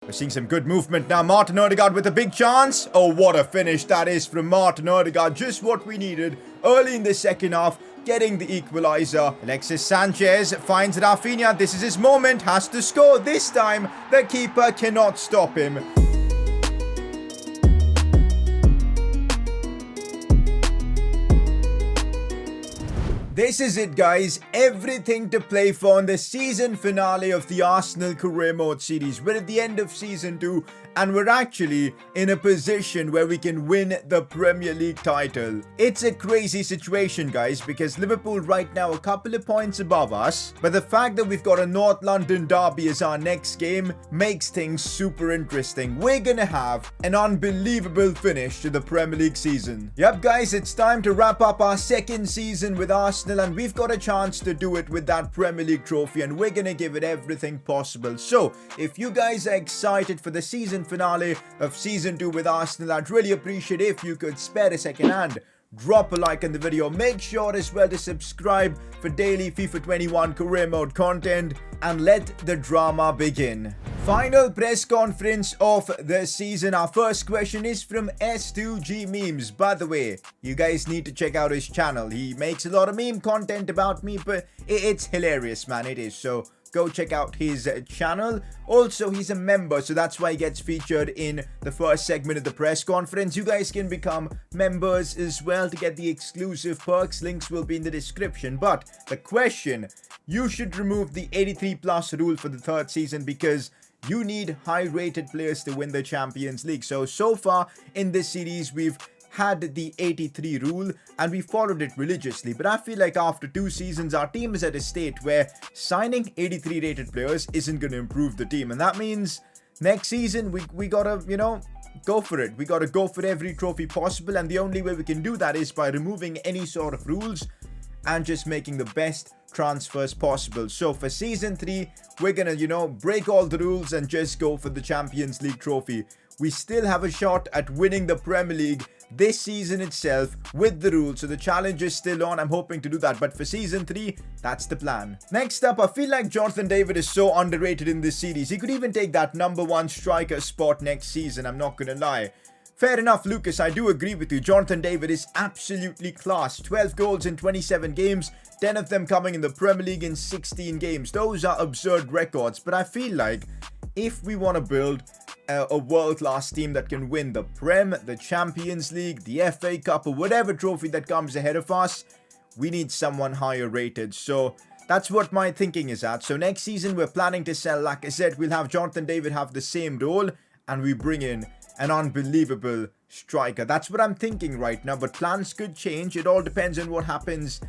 We're seeing some good movement now. Martin Odegaard with a big chance. Oh, what a finish that is from Martin Odegaard. Just what we needed early in the second half, getting the equalizer. Alexis Sanchez finds Rafinha. This is his moment. Has to score. This time, the keeper cannot stop him. This is it, guys. Everything to play for in the season finale of the Arsenal Career Mode series. We're at the end of season 2 and we're actually in a position where we can win the Premier League title. It's a crazy situation, guys, because Liverpool right now a couple of points above us, but the fact that we've got a North London derby as our next game makes things super interesting. We're gonna have an unbelievable finish to the Premier League season. Yep, guys, it's time to wrap up our second season with Arsenal, and we've got a chance to do it with that Premier League trophy, and we're gonna give it everything possible. So if you guys are excited for the season finale of season 2 with Arsenal, I'd really appreciate if you could spare a second and drop a like on the video. Make sure as well to subscribe for daily FIFA 21 career mode content, and let the drama begin. Final press conference of the season. Our first question is from S2G Memes. By the way, you guys need to check out his channel. He makes a lot of meme content about me, but it's hilarious, man. It is. So go check out his channel. Also, he's a member, so that's why he gets featured in the first segment of the press conference. You guys can become members as well to get the exclusive perks. Links will be in the description. But the question, you should remove the 83 plus rule for the third season because you need high rated players to win the Champions League. So far in this series, we've had the 83 rule and we followed it religiously, but I feel like after 2 seasons our team is at a state where signing 83 rated players isn't going to improve the team, and that means next season we gotta, you know, go for it. We gotta go for every trophy possible, and the only way we can do that is by removing any sort of rules and just making the best transfers possible. So for season 3 we're gonna, you know, break all the rules and just go for the Champions League trophy. We still have a shot at winning the Premier League this season itself with the rules, so the challenge is still on. I'm hoping to do that, but for season 3 that's the plan. Next up, I feel like Jonathan David is so underrated in this series. He could even take that #1 striker spot next season, I'm not gonna lie. Fair enough, Lucas, I do agree with you. Jonathan David is absolutely class. 12 goals in 27 games, 10 of them coming in the Premier League in 16 games. Those are absurd records, but I feel like if we want to build a world-class team that can win the Prem, the Champions League, the FA Cup, or whatever trophy that comes ahead of us, we need someone higher rated. So that's what my thinking is at. So next season we're planning to sell, like I said, we'll have Jonathan David have the same role and we bring in an unbelievable striker. That's what I'm thinking right now, but plans could change. It all depends on what happens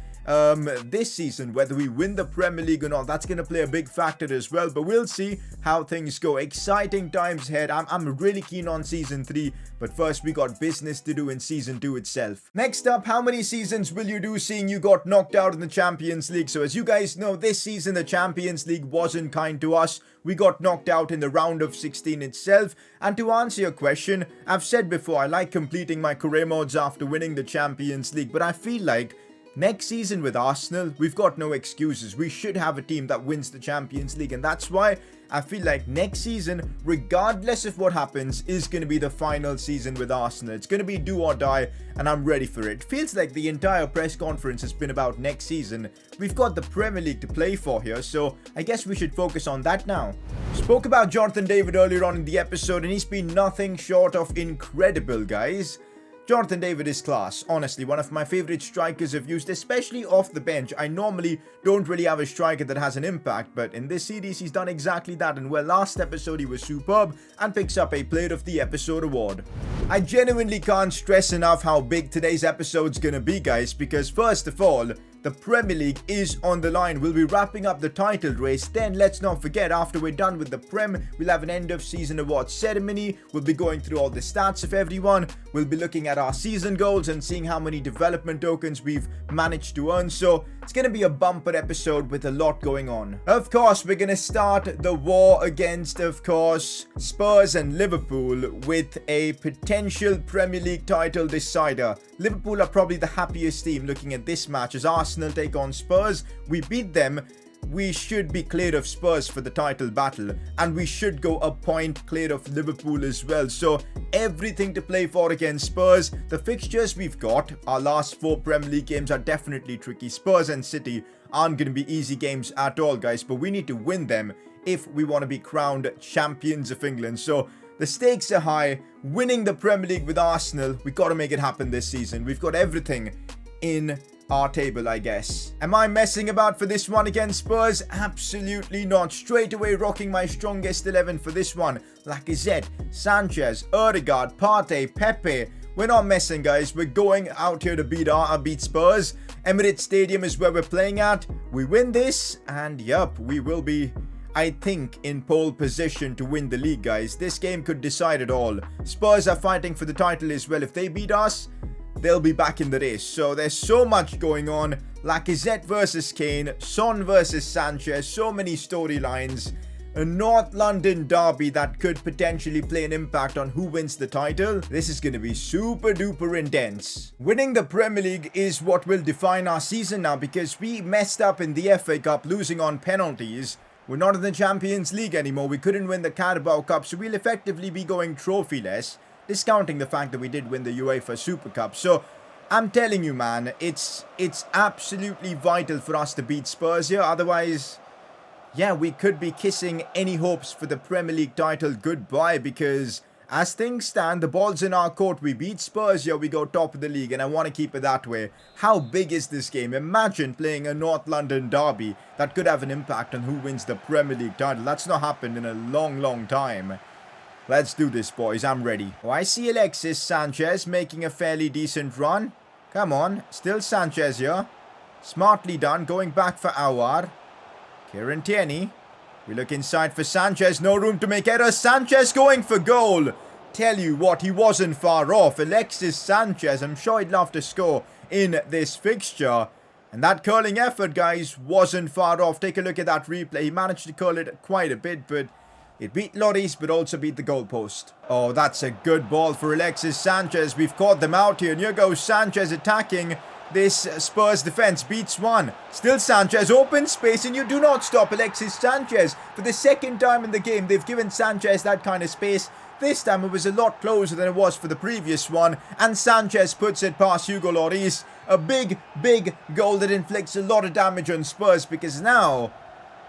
this season, whether we win the Premier League or not. That's going to play a big factor as well, but we'll see how things go. Exciting times ahead. I'm really keen on season 3, but first we got business to do in season 2 itself. Next up, how many seasons will you do seeing you got knocked out in the Champions League? So as you guys know, this season the Champions League wasn't kind to us. We got knocked out in the round of 16 itself. And to answer your question, I've said before, I like completing my career modes after winning the Champions League, but I feel like next season with Arsenal, we've got no excuses. We should have a team that wins the Champions League, and that's why I feel like next season, regardless of what happens, is going to be the final season with Arsenal. It's going to be do or die, and I'm ready for it. Feels like the entire press conference has been about next season. We've got the Premier League to play for here, so I guess we should focus on that now. Spoke about Jonathan David earlier on in the episode, and he's been nothing short of incredible, guys. Jonathan David is class. Honestly, one of my favorite strikers I've used, especially off the bench. I normally don't really have a striker that has an impact, but in this series he's done exactly that, and well, last episode he was superb and picks up a Player of the Episode award. I genuinely can't stress enough how big today's episode's gonna be, guys, because first of all, the Premier League is on the line. We'll be wrapping up the title race. Then let's not forget, after we're done with the Prem, we'll have an end of season awards ceremony. We'll be going through all the stats of everyone. We'll be looking at our season goals and seeing how many development tokens we've managed to earn. So it's going to be a bumper episode with a lot going on. Of course, we're going to start the war against, of course, Spurs and Liverpool with a potential Premier League title decider. Liverpool are probably the happiest team looking at this match as Arsenal take on Spurs. We beat them we should be clear of Spurs for the title battle, and we should go a point clear of Liverpool as well. So everything to play for against Spurs. The fixtures we've got, our last 4 Premier League games are definitely tricky. Spurs and City aren't going to be easy games at all, guys, but we need to win them if we want to be crowned champions of England. So the stakes are high. Winning the Premier League with Arsenal, we've got to make it happen this season. We've got everything in our table, I guess. Am I messing about for this one against Spurs? Absolutely not. Straight away rocking my strongest 11 for this one. Lacazette, Sanchez, Odegaard, Partey, Pepe. We're not messing, guys. We're going out here to beat Spurs. Emirates Stadium is where we're playing at. We win this, and yup, we will be, I think, in pole position to win the league, guys. This game could decide it all. Spurs are fighting for the title as well. If they beat us, they'll be back in the race. So there's so much going on. Lacazette versus Kane, Son versus Sanchez, so many storylines. A North London derby that could potentially play an impact on who wins the title. This is going to be super duper intense. Winning the Premier League is what will define our season now, because we messed up in the FA Cup, losing on penalties. We're not in the Champions League anymore. We couldn't win the Carabao Cup, so we'll effectively be going trophyless, discounting the fact that we did win the UEFA Super Cup. So I'm telling you, man, it's absolutely vital for us to beat Spurs here. Otherwise, yeah, we could be kissing any hopes for the Premier League title goodbye, because as things stand, the ball's in our court. We beat Spurs here, we go top of the league, and I want to keep it that way. How big is this game? Imagine playing a North London derby that could have an impact on who wins the Premier League title. That's not happened in a long time. Let's do this, boys. I'm ready. Oh, I see Alexis Sanchez making a fairly decent run. Come on. Still Sanchez here. Smartly done. Going back for Awar. Kieran Tierney. We look inside for Sanchez. No room to make errors. Sanchez going for goal. Tell you what, he wasn't far off. Alexis Sanchez, I'm sure he'd love to score in this fixture. And that curling effort, guys, wasn't far off. Take a look at that replay. He managed to curl it quite a bit, but it beat Lloris, but also beat the goalpost. Oh, that's a good ball for Alexis Sanchez. We've caught them out here. And here goes Sanchez attacking. This Spurs defense beats one. Still Sanchez, open space, and you do not stop Alexis Sanchez. For the second time in the game, they've given Sanchez that kind of space. This time it was a lot closer than it was for the previous one. And Sanchez puts it past Hugo Lloris. A big goal that inflicts a lot of damage on Spurs, because now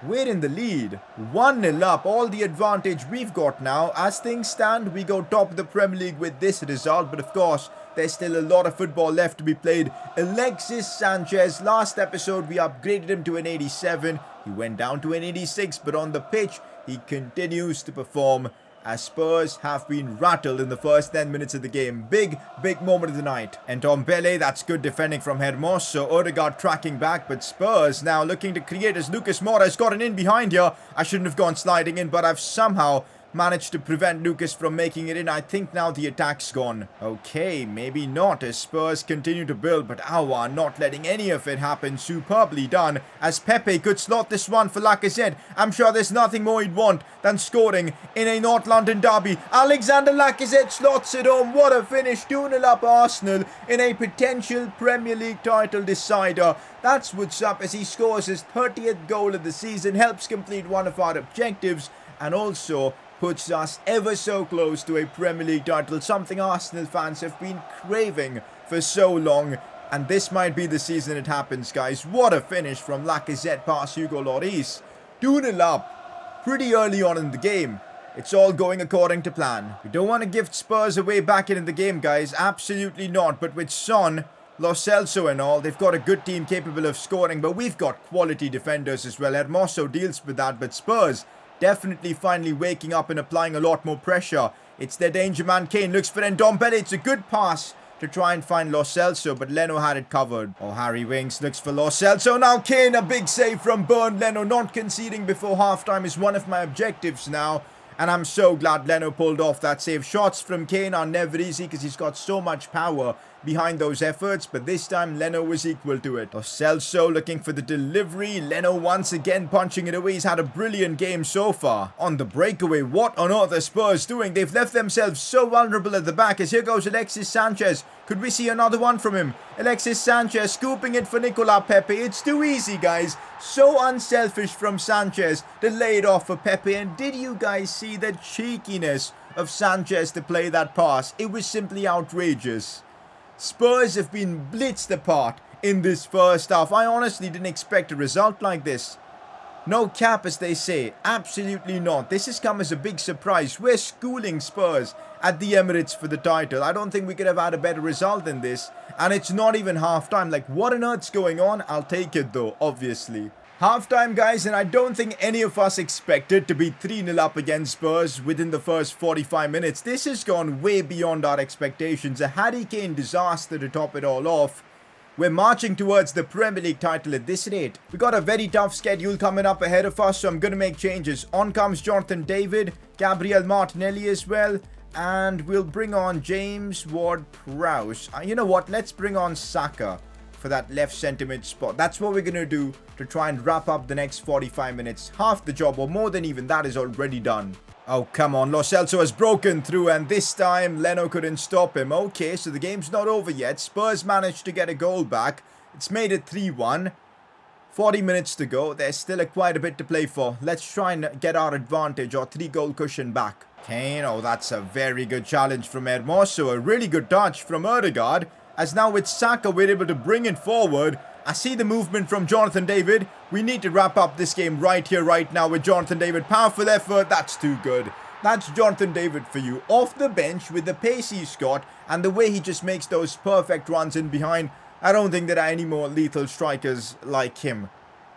we're in the lead. 1-0 up. All the advantage we've got now. As things stand, we go top of the Premier League with this result. But of course, there's still a lot of football left to be played. Alexis Sanchez, last episode we upgraded him to an 87. He went down to an 86, but on the pitch, he continues to perform, as Spurs have been rattled in the first 10 minutes of the game. Big moment of the night. And Ndombele, that's good defending from Hermoso. So Odegaard tracking back, but Spurs now looking to create as Lucas Moura has gotten in behind here. I shouldn't have gone sliding in, but I've somehow managed to prevent Lucas from making it in. I think now the attack's gone. Okay, maybe not as Spurs continue to build, but Awa not letting any of it happen. Superbly done, as Pepe could slot this one for Lacazette. I'm sure there's nothing more he'd want than scoring in a North London derby. Alexander Lacazette slots it home. What a finish. 2-0 up Arsenal in a potential Premier League title decider. That's what's up, as he scores his 30th goal of the season, helps complete one of our objectives, and also puts us ever so close to a Premier League title, something Arsenal fans have been craving for so long. And this might be the season it happens, guys. What a finish from Lacazette past Hugo Lloris. 2-0 up pretty early on in the game. It's all going according to plan. We don't want to give Spurs away back in the game, guys. Absolutely not. But with Son, Lo Celso and all, they've got a good team capable of scoring. But we've got quality defenders as well. Hermoso deals with that, but Spurs definitely finally waking up and applying a lot more pressure. It's their danger man. Kane looks for Ndombele. It's a good pass to try and find Lo Celso, but Leno had it covered. Oh, Harry Winks looks for Lo Celso. Now Kane, a big save from Bernd Leno. Not conceding before halftime is one of my objectives now, and I'm so glad Leno pulled off that save. Shots from Kane are never easy because he's got so much power. behind those efforts, but this time Leno was equal to it. Lo Celso looking for the delivery. Leno once again punching it away. He's had a brilliant game so far. On the breakaway, what on earth are Spurs doing? They've left themselves so vulnerable at the back as here goes Alexis Sanchez. Could we see another one from him? Alexis Sanchez scooping it for Nicolas Pepe. It's too easy, guys. So unselfish from Sanchez to lay it off for Pepe. And did you guys see the cheekiness of Sanchez to play that pass? It was simply outrageous. Spurs have been blitzed apart in this first half. I honestly didn't expect a result like this. No cap, as they say. Absolutely not. This has come as a big surprise. We're schooling Spurs at the Emirates for the title. I don't think we could have had a better result than this. And it's not even half-time. Like, what on earth's going on? I'll take it, though, obviously. Half-time, guys, and I don't think any of us expected to be 3-0 up against Spurs within the first 45 minutes. This has gone way beyond our expectations. A Harry Kane disaster to top it all off. We're marching towards the Premier League title at this rate. We got a very tough schedule coming up ahead of us, so I'm going to make changes. On comes Jonathan David, Gabriel Martinelli as well, and we'll bring on James Ward-Prowse. You know what? Let's bring on Saka for that left centre mid spot. That's what we're going to do to try and wrap up the next 45 minutes. Half the job, or more than even that, is already done. Oh, come on. Lo Celso has broken through, and this time Leno couldn't stop him. Okay, so the game's not over yet. Spurs managed to get a goal back. It's made it 3-1. 40 minutes to go. There's still quite a bit to play for. Let's try and get our advantage, or 3-goal cushion back. Kane, oh, that's a very good challenge from Hermoso. A really good touch from Odegaard. As now with Saka, we're able to bring it forward. I see the movement from Jonathan David. We need to wrap up this game right here, right now with Jonathan David. Powerful effort. That's too good. That's Jonathan David for you. Off the bench with the pace he's got and the way he just makes those perfect runs in behind. I don't think there are any more lethal strikers like him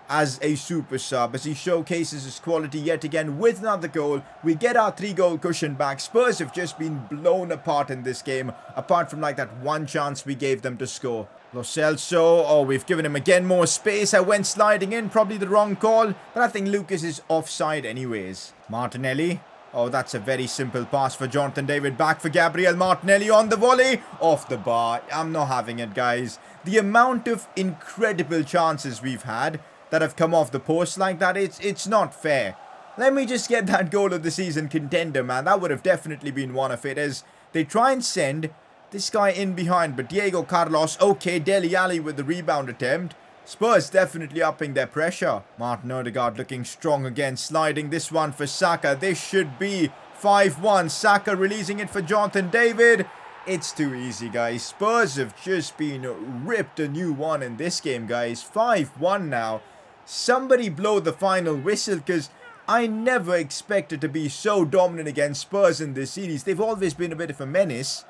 as a super sub, as he showcases his quality yet again with another goal. We get our 3-goal cushion back. Spurs have just been blown apart in this game, apart from like that one chance we gave them to score. Lo Celso, oh, we've given him again more space. I went sliding in, probably the wrong call, but I think Lucas is offside anyways. Martinelli, oh, that's a very simple pass for Jonathan David. Back for Gabriel Martinelli on the volley. Off the bar. I'm not having it, guys. The amount of incredible chances we've had that have come off the post like that, it's not fair. Let me just get that goal of the season contender, man. That would have definitely been one of it, as they try and send this guy in behind, but Diego Carlos, okay, Dele Alli with the rebound attempt. Spurs definitely upping their pressure. Martin Odegaard looking strong again, sliding this one for Saka. This should be 5-1. Saka releasing it for Jonathan David. It's too easy, guys. Spurs have just been ripped a new one in this game, guys. 5-1 now. Somebody blow the final whistle, because I never expected to be so dominant against Spurs in this series. They've always been a bit of a menace.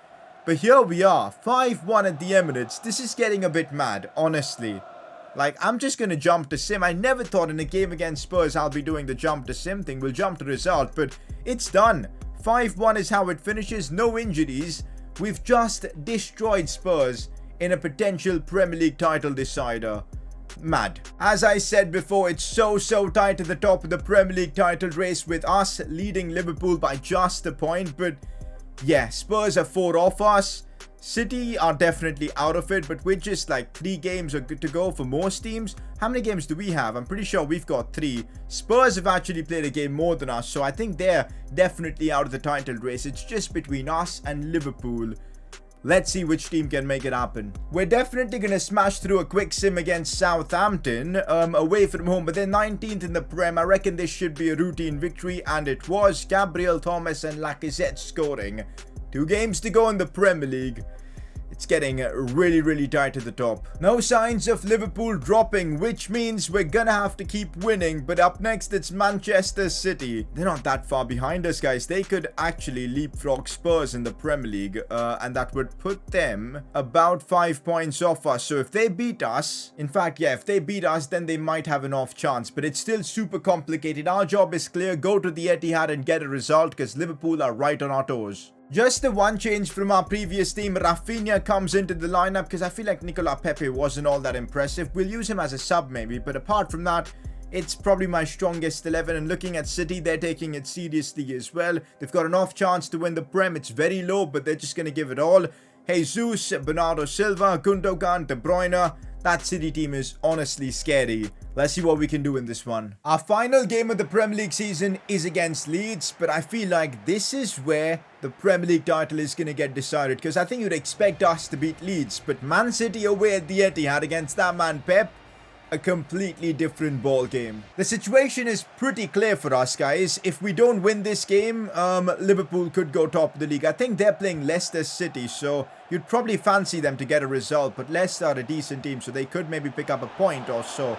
But here we are, 5-1 at the Emirates. This is getting a bit mad, honestly. Like, I'm just going to jump to sim. I never thought in a game against Spurs I'll be doing the jump to sim thing. We'll jump to result, but it's done. 5-1 is how it finishes. No injuries. We've just destroyed Spurs in a potential Premier League title decider. Mad. As I said before, it's so tight at the top of the Premier League title race, with us leading Liverpool by just a point. But yeah, Spurs are 4 off us. City are definitely out of it, but we're just like 3 games are good to go for most teams. How many games do we have? I'm pretty sure we've got 3. Spurs have actually played a game more than us, so I think they're definitely out of the title race. It's just between us and Liverpool. Let's see which team can make it happen. We're definitely going to smash through a quick sim against Southampton, away from home, but they're 19th in the Prem. I reckon this should be a routine victory, and it was. Gabriel Thomas and Lacazette scoring. 2 games to go in the Premier League. It's getting really tight at the top. No signs of Liverpool dropping, which means we're gonna have to keep winning. But up next, it's Manchester City. They're not that far behind us, guys. They could actually leapfrog Spurs in the Premier League, and that would put them about 5 points off us. So if they beat us, in fact, yeah, if they beat us, then they might have an off chance. But it's still super complicated. Our job is clear. Go to the Etihad and get a result, because Liverpool are right on our toes. Just the one change from our previous team. Rafinha comes into the lineup because I feel like Nicolas Pepe wasn't all that impressive. We'll use him as a sub maybe, but apart from that, it's probably my strongest 11. And looking at City, they're taking it seriously as well. They've got an off chance to win the Prem. It's very low, but they're just going to give it all. Jesus, Bernardo Silva, Gundogan, De Bruyne. That City team is honestly scary. Let's see what we can do in this one. Our final game of the Premier League season is against Leeds, but I feel like this is where the Premier League title is going to get decided, because I think you'd expect us to beat Leeds, but Man City away at the Etihad against that man Pep, a completely different ball game. The situation is pretty clear for us, guys. If we don't win this game, Liverpool could go top of the league. I think they're playing Leicester City, so you'd probably fancy them to get a result, but Leicester are a decent team, so they could maybe pick up a point or so.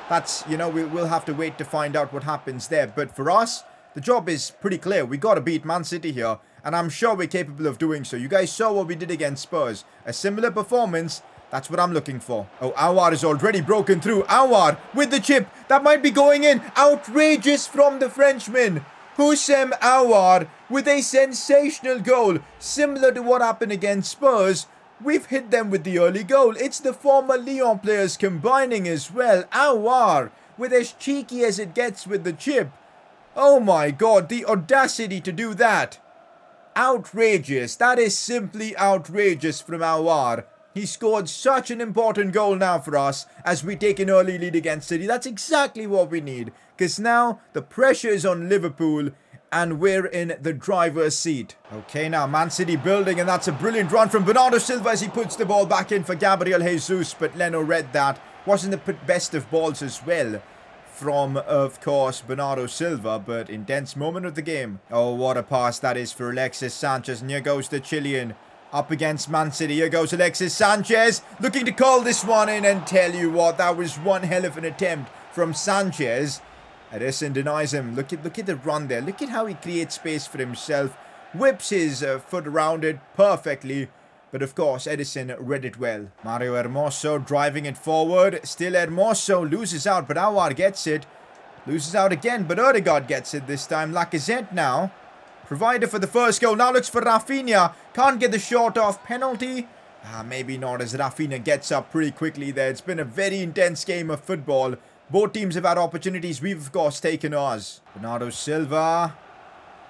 That's, you know, we'll have to wait to find out what happens there. But for us, the job is pretty clear. We got to beat Man City here, and I'm sure we're capable of doing so. You guys saw what we did against Spurs. A similar performance. That's what I'm looking for. Oh, Aouar is already broken through. Aouar with the chip. That might be going in. Outrageous from the Frenchman. Houssem Aouar with a sensational goal. Similar to what happened against Spurs. We've hit them with the early goal. It's the former Lyon players combining as well. Aouar with as cheeky as it gets with the chip. Oh my god, the audacity to do that. Outrageous. That is simply outrageous from Aouar. He scored such an important goal now for us as we take an early lead against City. That's exactly what we need, because now the pressure is on Liverpool and we're in the driver's seat. Okay, now Man City building, and that's a brilliant run from Bernardo Silva as he puts the ball back in for Gabriel Jesus, but Leno read that. Wasn't the best of balls as well from, of course, Bernardo Silva, but intense moment of the game. Oh, what a pass that is for Alexis Sanchez, and here goes the Chilean. Up against Man City. Here goes Alexis Sanchez. Looking to call this one in, and tell you what, that was one hell of an attempt from Sanchez. Edison denies him. Look at the run there. Look at how he creates space for himself. Whips his foot around it perfectly. But of course, Edison read it well. Mario Hermoso driving it forward. Still Hermoso loses out, but Aouar gets it. Loses out again, but Odegaard gets it this time. Lacazette now. Provider for the first goal. Now looks for Rafinha. Can't get the shot off. Penalty? Maybe not, as Rafinha gets up pretty quickly there. It's been a very intense game of football. Both teams have had opportunities. We've, of course, taken ours. Bernardo Silva.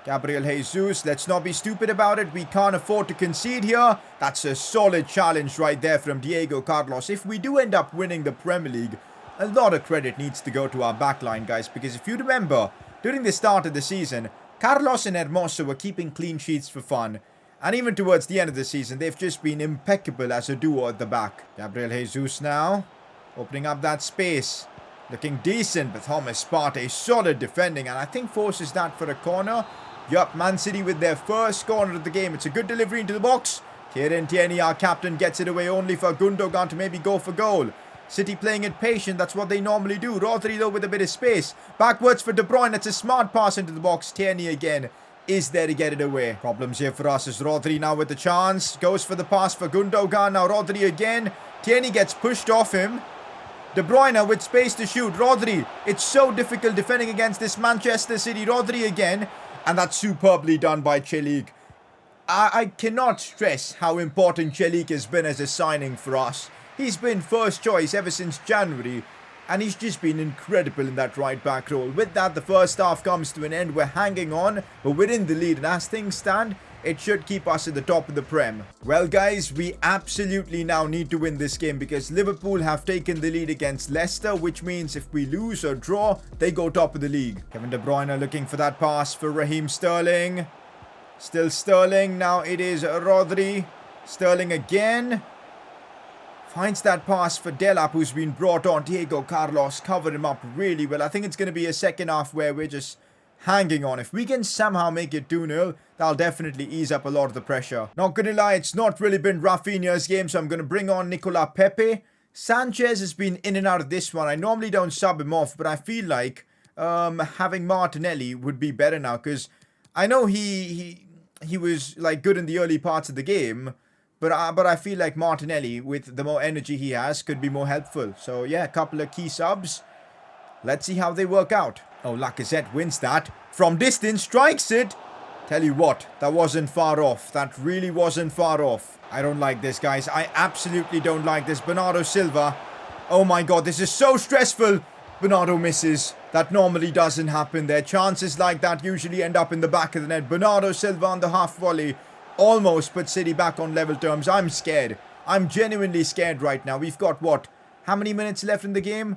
Gabriel Jesus. Let's not be stupid about it. We can't afford to concede here. That's a solid challenge right there from Diego Carlos. If we do end up winning the Premier League, a lot of credit needs to go to our backline, guys. Because if you remember, during the start of the season, Carlos and Hermoso were keeping clean sheets for fun. And even towards the end of the season, they've just been impeccable as a duo at the back. Gabriel Jesus now. Opening up that space. Looking decent, but Thomas Partey solid defending. And I think forces that for a corner. Yup, Man City with their first corner of the game. It's a good delivery into the box. Kieran Tierney, our captain, gets it away only for Gundogan to maybe go for goal. City playing it patient, that's what they normally do. Rodri though with a bit of space. Backwards for De Bruyne, it's a smart pass into the box. Tierney again is there to get it away. Problems here for us as Rodri now with the chance. Goes for the pass for Gundogan, now Rodri again. Tierney gets pushed off him. De Bruyne with space to shoot. Rodri, it's so difficult defending against this Manchester City. Rodri again, and that's superbly done by Chelik. I cannot stress how important Chelik has been as a signing for us. He's been first choice ever since January, and he's just been incredible in that right back role. With that, the first half comes to an end. We're hanging on, but we're in the lead, and as things stand, it should keep us at the top of the Prem. Well, guys, we absolutely now need to win this game because Liverpool have taken the lead against Leicester, which means if we lose or draw, they go top of the league. Kevin De Bruyne looking for that pass for Raheem Sterling. Still Sterling. Now it is Rodri. Sterling again. Finds that pass for Delap, who's been brought on. Diego Carlos covered him up really well. I think it's going to be a second half where we're just hanging on. If we can somehow make it 2-0, that'll definitely ease up a lot of the pressure. Not going to lie, it's not really been Rafinha's game, so I'm going to bring on Nicolas Pepe. Sanchez has been in and out of this one. I normally don't sub him off, but I feel like having Martinelli would be better now, because I know he was like good in the early parts of the game, but I feel like Martinelli, with the more energy he has, could be more helpful. So yeah, a couple of key subs. Let's see how they work out. Oh, Lacazette wins that. From distance, strikes it. Tell you what, that wasn't far off. That really wasn't far off. I don't like this, guys. I absolutely don't like this. Bernardo Silva. Oh my god, this is so stressful. Bernardo misses. That normally doesn't happen there. Chances like that usually end up in the back of the net. Bernardo Silva on the half volley. almost put City back on level terms. I'm scared. I'm genuinely scared right now. We've got, what, how many minutes left in the game?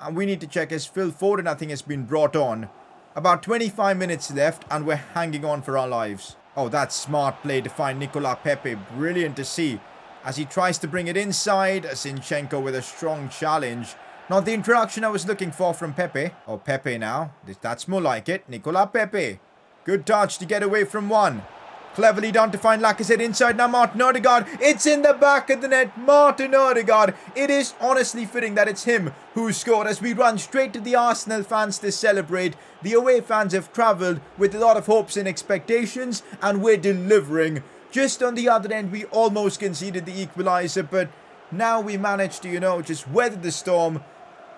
And we need to check as Phil Foden, I think, has been brought on. About 25 minutes left, and we're hanging on for our lives. Oh, that's smart play to find Nicolas Pepe. Brilliant to see. As he tries to bring it inside, Zinchenko with a strong challenge. Not the introduction I was looking for from Pepe. Oh, Pepe now. That's more like it. Nicolas Pepe. Good touch to get away from one. Cleverly done to find Lacazette inside. Now Martin Odegaard. It's in the back of the net. Martin Odegaard. It is honestly fitting that it's him who scored as we run straight to the Arsenal fans to celebrate. The away fans have travelled with a lot of hopes and expectations, and we're delivering. Just on the other end, we almost conceded the equaliser, but now we managed to, just weather the storm.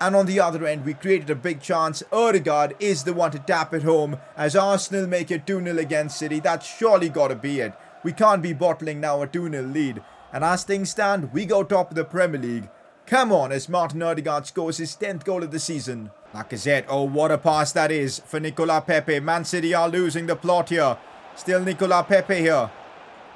And on the other end, we created a big chance. Odegaard is the one to tap it home as Arsenal make it 2-0 against City. That's surely got to be it. We can't be bottling now a 2-0 lead. And as things stand, we go top of the Premier League. Come on, as Martin Odegaard scores his 10th goal of the season. Lacazette, oh, what a pass that is for Nicolas Pepe. Man City are losing the plot here. Still Nicolas Pepe here.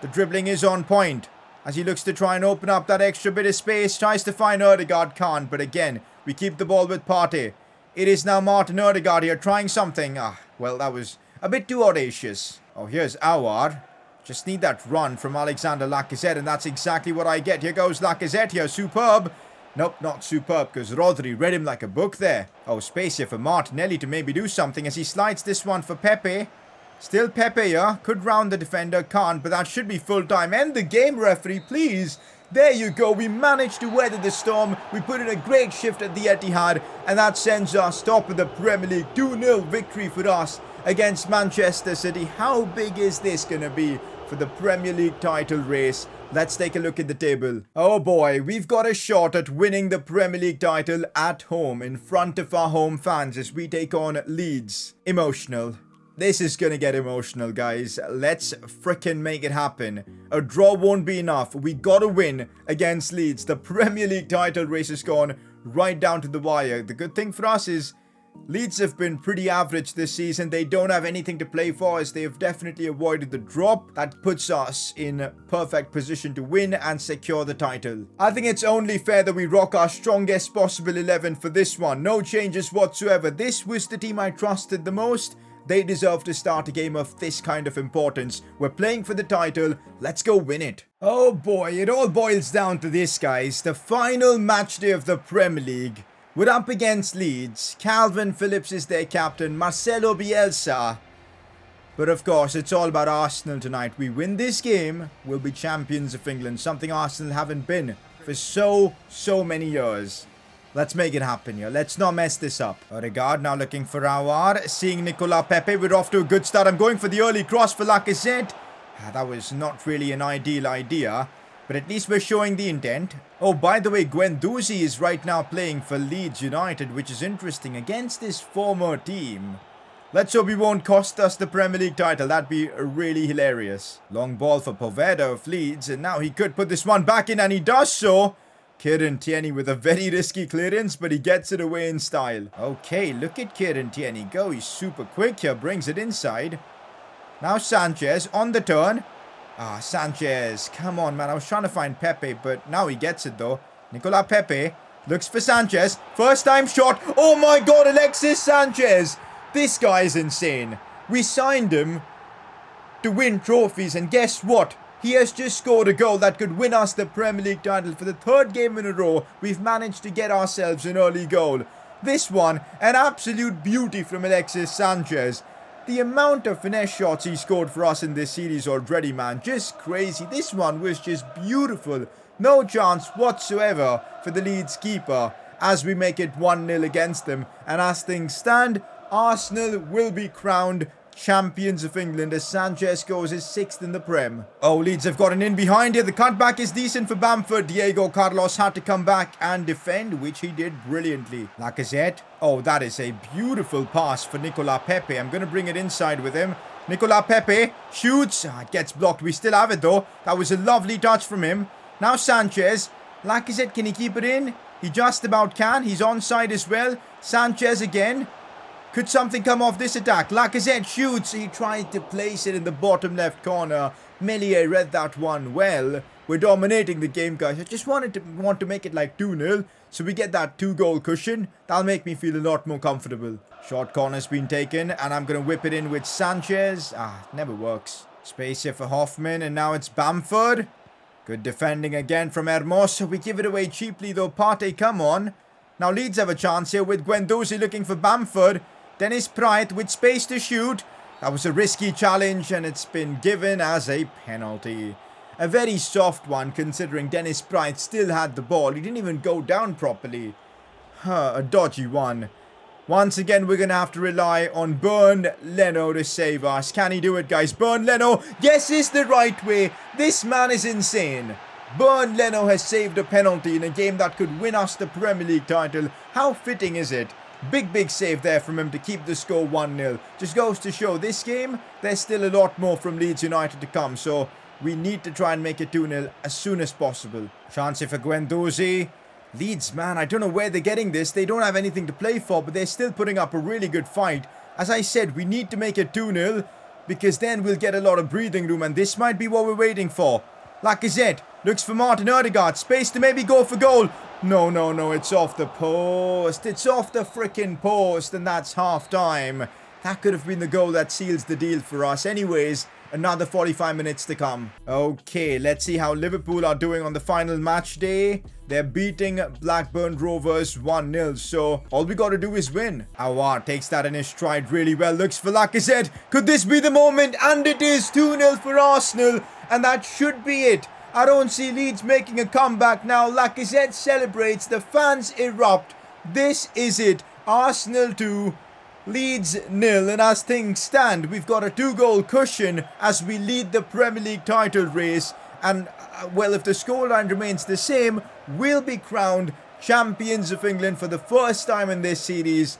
The dribbling is on point as he looks to try and open up that extra bit of space. Tries to find Odegaard, can't, but again, we keep the ball with Partey. It is now Martin Odegaard here trying something. Well, that was a bit too audacious. Oh, here's Awar. Just need that run from Alexander Lacazette, and that's exactly what I get. Here goes Lacazette here. Superb. Nope, not superb, because Rodri read him like a book there. Oh, space here for Martinelli to maybe do something as he slides this one for Pepe. Still Pepe here. Could round the defender, can't, but that should be full time. End the game, referee, please. There you go, we managed to weather the storm. We put in a great shift at the Etihad, and that sends us top of the Premier League. 2-0 victory for us against Manchester City. How big is this going to be for the Premier League title race? Let's take a look at the table. Oh boy, we've got a shot at winning the Premier League title at home in front of our home fans as we take on Leeds. Emotional. This is gonna get emotional, guys. Let's frickin' make it happen. A draw won't be enough. We gotta win against Leeds. The Premier League title race has gone right down to the wire. The good thing for us is Leeds have been pretty average this season. They don't have anything to play for as they have definitely avoided the drop. That puts us in perfect position to win and secure the title. I think it's only fair that we rock our strongest possible 11 for this one. No changes whatsoever. This was the team I trusted the most. They deserve to start a game of this kind of importance. We're playing for the title. Let's go win it. Oh boy, it all boils down to this, guys. The final match day of the Premier League. We're up against Leeds. Calvin Phillips is their captain. Marcelo Bielsa. But of course, it's all about Arsenal tonight. We win this game, we'll be champions of England. Something Arsenal haven't been for so many years. Let's make it happen here. Let's not mess this up. Odegaard now looking for Awar. Seeing Nicolas Pepe. We're off to a good start. I'm going for the early cross for Lacazette. That was not really an ideal idea. But at least we're showing the intent. Oh, by the way, Guendouzi is right now playing for Leeds United, which is interesting, against his former team. Let's hope he won't cost us the Premier League title. That'd be really hilarious. Long ball for Poveda of Leeds. And now he could put this one back in, and he does so. Kieran Tierney with a very risky clearance, but he gets it away in style. Okay, look at Kieran Tierney go. He's super quick here, brings it inside. Now Sanchez on the turn. Sanchez. Come on, man. I was trying to find Pepe, but now he gets it, though. Nicolas Pepe looks for Sanchez. First time shot. Oh, my God, Alexis Sanchez. This guy is insane. We signed him to win trophies, and guess what? He has just scored a goal that could win us the Premier League title. For the third game in a row, we've managed to get ourselves an early goal. This one, an absolute beauty from Alexis Sanchez. The amount of finesse shots he scored for us in this series already, man, just crazy. This one was just beautiful. No chance whatsoever for the Leeds keeper as we make it 1-0 against them. And as things stand, Arsenal will be crowned champions of England as Sanchez scores his 6th in the Prem. Oh, Leeds have gotten in behind here. The cutback is decent for Bamford. Diego Carlos had to come back and defend, which he did brilliantly. Lacazette. Oh, that is a beautiful pass for Nicolas Pepe. I'm going to bring it inside with him. Nicolas Pepe shoots. It gets blocked. We still have it, though. That was a lovely touch from him. Now Sanchez. Lacazette, can he keep it in? He just about can. He's onside as well. Sanchez again. Could something come off this attack? Lacazette shoots. He tried to place it in the bottom left corner. Meslier read that one well. We're dominating the game, guys. I just want to make it like 2-0. So we get that 2-goal cushion. That'll make me feel a lot more comfortable. Short corner's been taken. And I'm going to whip it in with Sanchez. Never works. Space here for Hoffman. And now it's Bamford. Good defending again from Hermoso. We give it away cheaply though. Partey, come on. Now Leeds have a chance here with Guendouzi looking for Bamford. Dennis Praet with space to shoot. That was a risky challenge and it's been given as a penalty. A very soft one considering Dennis Praet still had the ball. He didn't even go down properly. A dodgy one. Once again, we're going to have to rely on Bernd Leno to save us. Can he do it, guys? Bernd Leno, yes, it's the right way. This man is insane. Bernd Leno has saved a penalty in a game that could win us the Premier League title. How fitting is it? Big save there from him to keep the score 1-0. Just goes to show this game, there's still a lot more from Leeds United to come. So we need to try and make it 2-0 as soon as possible. Chance for Guendouzi. Leeds, man, I don't know where they're getting this. They don't have anything to play for, but they're still putting up a really good fight. As I said, we need to make it 2-0 because then we'll get a lot of breathing room and this might be what we're waiting for. Lacazette looks for Martin Odegaard. Space to maybe go for goal. No, it's off the post. It's off the freaking post and that's half time. That could have been the goal that seals the deal for us. Anyways, another 45 minutes to come. Okay, let's see how Liverpool are doing on the final match day. They're beating Blackburn Rovers 1-0. So all we got to do is win. Aouar takes that in his stride really well. Looks for Lacazette. Could this be the moment? And it is 2-0 for Arsenal. And that should be it. I don't see Leeds making a comeback now. Lacazette celebrates. The fans erupt. This is it. Arsenal 2, Leeds 0. And as things stand, we've got a 2-goal cushion as we lead the Premier League title race. And, well, if the scoreline remains the same, we'll be crowned champions of England for the first time in this series.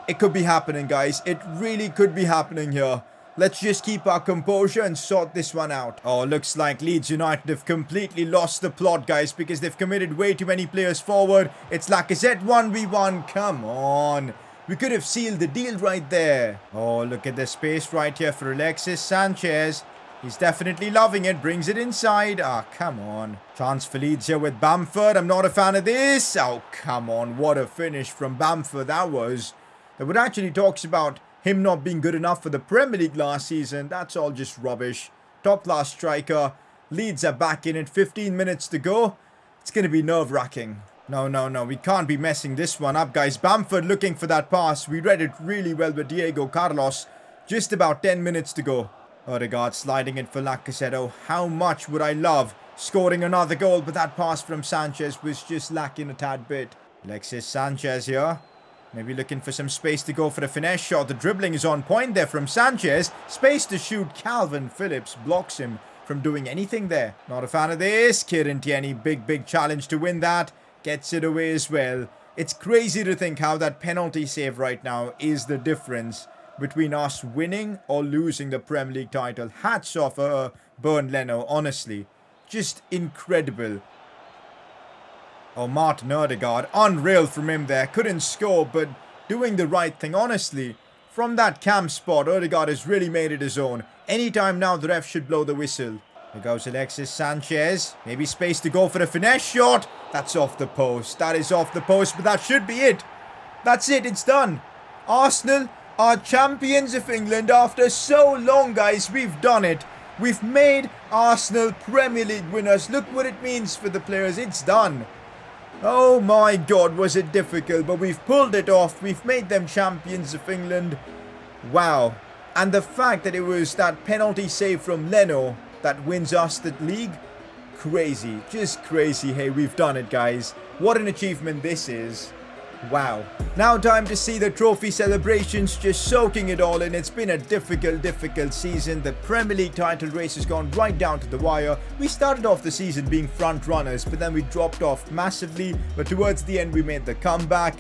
It could be happening, guys. It really could be happening here. Let's just keep our composure and sort this one out. Oh, looks like Leeds United have completely lost the plot, guys, because they've committed way too many players forward. It's Lacazette 1v1. Come on. We could have sealed the deal right there. Oh, look at the space right here for Alexis Sanchez. He's definitely loving it. Brings it inside. Come on. Chance for Leeds here with Bamford. I'm not a fan of this. Oh, come on. What a finish from Bamford that was. That would actually talks about him not being good enough for the Premier League last season. That's all just rubbish. Top class striker. Leeds are back in it. 15 minutes to go. It's going to be nerve-wracking. No. We can't be messing this one up, guys. Bamford looking for that pass. We read it really well with Diego Carlos. Just about 10 minutes to go. Odegaard sliding it for Lacazette. Oh, how much would I love scoring another goal, but that pass from Sanchez was just lacking a tad bit. Alexis Sanchez here. Maybe looking for some space to go for the finesse shot. The dribbling is on point there from Sanchez. Space to shoot. Calvin Phillips blocks him from doing anything there. Not a fan of this. Kieran Tierney, big challenge to win that. Gets it away as well. It's crazy to think how that penalty save right now is the difference between us winning or losing the Premier League title. Hats off Bernd Leno, honestly. Just incredible. Oh, Martin Odegaard. Unreal from him there. Couldn't score, but doing the right thing. Honestly, from that camp spot, Odegaard has really made it his own. Anytime now, the ref should blow the whistle. Here goes Alexis Sanchez. Maybe space to go for the finesse shot. That's off the post. That is off the post, but that should be it. That's it. It's done. Arsenal are champions of England after so long, guys. We've done it. We've made Arsenal Premier League winners. Look what it means for the players. It's done. Oh my God, was it difficult, but we've pulled it off. We've made them champions of England. Wow. And the fact that it was that penalty save from Leno that wins us the league, crazy. Just crazy. Hey, we've done it, guys. What an achievement this is. Wow. Now time to see the trophy celebrations, just soaking it all in. It's been a difficult season. The Premier League title race has gone right down to the wire. We started off the season being front runners, but then we dropped off massively. But towards the end, we made the comeback.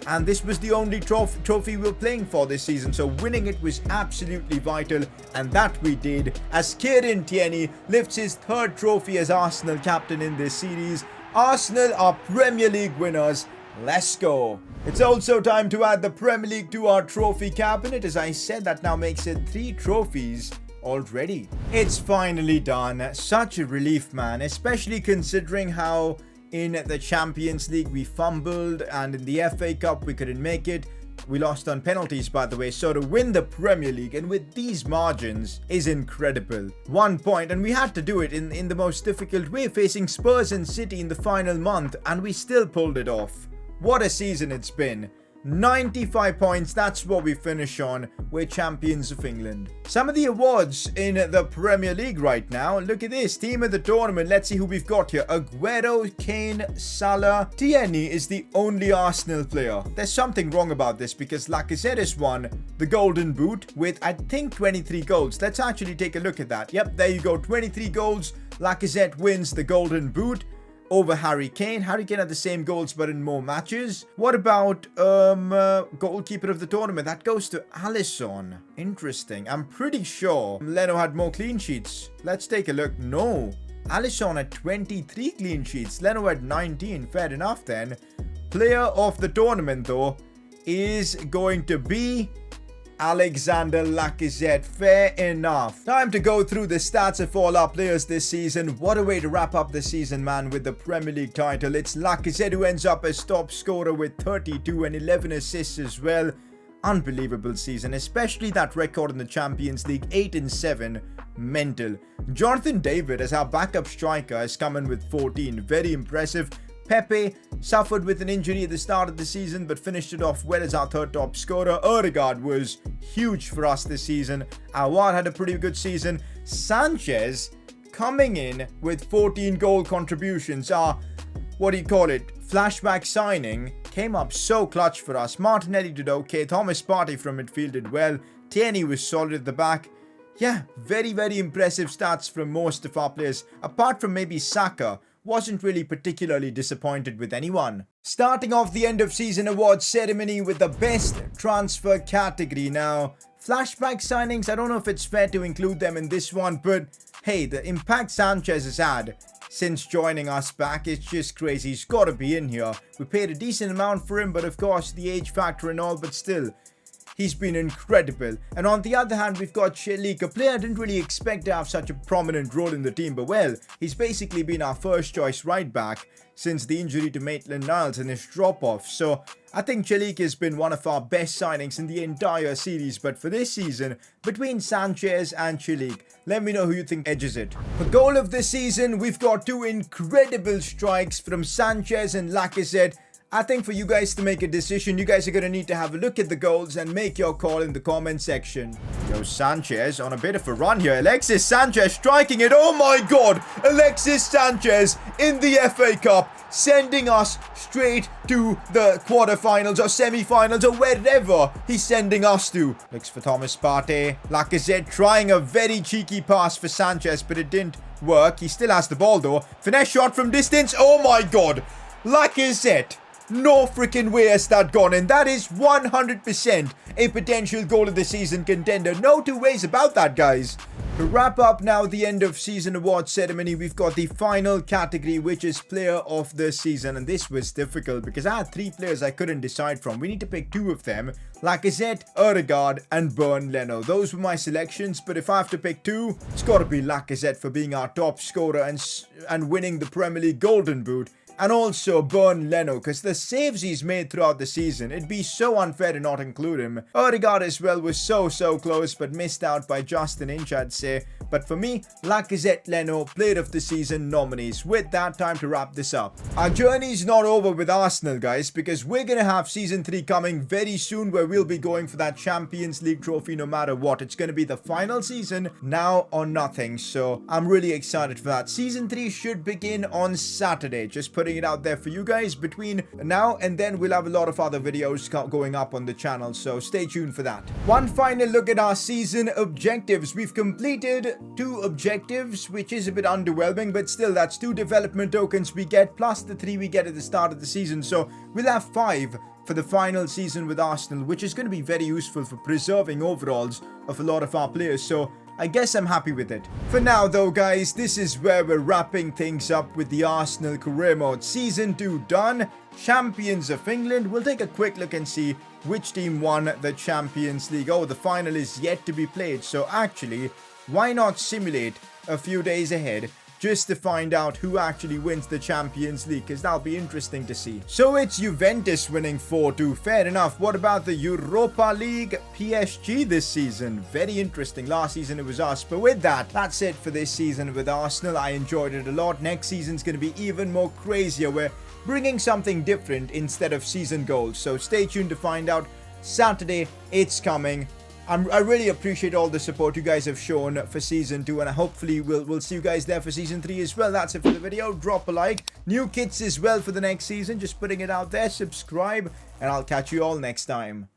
And this was the only trophy we were playing for this season. So winning it was absolutely vital. And that we did, as Kieran Tierney lifts his 3rd trophy as Arsenal captain in this series. Arsenal are Premier League winners. Let's go. It's also time to add the Premier League to our trophy cabinet. As I said, that now makes it 3 trophies already. It's finally done. Such a relief, man, especially considering how in the Champions League we fumbled and in the FA Cup we couldn't make it. We lost on penalties, by the way. So to win the Premier League and with these margins is incredible. 1 point, and we had to do it in the most difficult way, facing Spurs and City in the final month, and we still pulled it off. What a season it's been. 95 points, that's what we finish on. We're champions of England. Some of the awards in the Premier League right now. Look at this. Team of the tournament. Let's see who we've got here. Aguero, Kane, Salah. Tierney is the only Arsenal player. There's something wrong about this because Lacazette has won the Golden Boot with, I think, 23 goals. Let's actually take a look at that. Yep, there you go. 23 goals. Lacazette wins the Golden Boot over Harry Kane. Harry Kane had the same goals but in more matches. What about goalkeeper of the tournament? That goes to Alisson. Interesting. I'm pretty sure Leno had more clean sheets. Let's take a look. No. Alisson had 23 clean sheets. Leno had 19. Fair enough then. Player of the tournament though is going to be Alexander Lacazette. Fair enough. Time to go through the stats of all our players this season. What a way to wrap up the season, man, with the Premier League title. It's Lacazette who ends up as top scorer with 32 and 11 assists as well. Unbelievable season, especially that record in the Champions League, 8 and 7. Mental. Jonathan David as our backup striker has come in with 14. Very impressive. Pepe suffered with an injury at the start of the season but finished it off well as our third top scorer. Odegaard was huge for us this season. Awar had a pretty good season. Sanchez coming in with 14 goal contributions. Our, flashback signing came up so clutch for us. Martinelli did okay. Thomas Partey from midfield did well. Tierney was solid at the back. Yeah, very, very impressive stats from most of our players. Apart from maybe Saka, wasn't really particularly disappointed with anyone. Starting off the end of season awards ceremony with the best transfer category. Now, flashback signings, I don't know if it's fair to include them in this one, but hey, the impact Sanchez has had since joining us back, it's just crazy. He's got to be in here. We paid a decent amount for him, but of course the age factor and all, but still, he's been incredible. And on the other hand, we've got Chelik, a player I didn't really expect to have such a prominent role in the team. But well, he's basically been our first choice right back since the injury to Maitland-Niles and his drop-off. So I think Chelik has been one of our best signings in the entire series. But for this season, between Sanchez and Chelik, let me know who you think edges it. For goal of the season, we've got 2 incredible strikes from Sanchez and Lacazette. I think for you guys to make a decision, you guys are going to need to have a look at the goals and make your call in the comment section. Yo, Sanchez on a bit of a run here. Alexis Sanchez striking it. Oh my god! Alexis Sanchez in the FA Cup, sending us straight to the quarterfinals or semi-finals or wherever he's sending us to. Looks for Thomas Partey. Lacazette trying a very cheeky pass for Sanchez, but it didn't work. He still has the ball though. Finesse shot from distance. Oh my god! Lacazette. No freaking way has that gone in. That is 100% a potential goal of the season contender. No two ways about that, guys. To wrap up now the end of season award ceremony, we've got the final category, which is player of the season. And this was difficult because I had 3 players I couldn't decide from. We need to pick 2 of them. Lacazette, Odegaard, and Bernd Leno. Those were my selections, but if I have to pick 2, it's got to be Lacazette for being our top scorer and winning the Premier League Golden Boot. And also Bernd Leno, because the saves he's made throughout the season, it'd be so unfair to not include him. Odegaard as well was so close, but missed out by just an inch, I'd say. But for me, Lacazette, Leno, player of the season nominees. With that, time to wrap this up. Our journey's not over with Arsenal, guys, because we're going to have season 3 coming very soon, where we'll be going for that Champions League trophy no matter what. It's going to be the final season, now or nothing. So I'm really excited for that. Season 3 should begin on Saturday. Just putting it out there for you guys. Between now and then, we'll have a lot of other videos going up on the channel, so stay tuned for that. One final look at our season objectives. We've completed 2 objectives, which is a bit underwhelming, but still, that's 2 development tokens we get plus the 3 we get at the start of the season. So we'll have 5 for the final season with Arsenal, which is going to be very useful for preserving overalls of a lot of our players. So I guess I'm happy with it. For now though guys, this is where we're wrapping things up with the Arsenal Career Mode Season 2 done. Champions of England. We'll take a quick look and see which team won the Champions League. Oh, the final is yet to be played. So actually, why not simulate a few days ahead just to find out who actually wins the Champions League, because that'll be interesting to see. So it's Juventus winning 4-2. Fair enough. What about the Europa League? PSG this season. Very interesting. Last season it was us. But with that, that's it for this season with Arsenal. I enjoyed it a lot. Next season's going to be even more crazier. We're bringing something different instead of season goals. So stay tuned to find out. Saturday, it's coming. I really appreciate all the support you guys have shown for Season 2, and hopefully we'll see you guys there for Season 3 as well. That's it for the video. Drop a like. New kits as well for the next season. Just putting it out there. Subscribe, and I'll catch you all next time.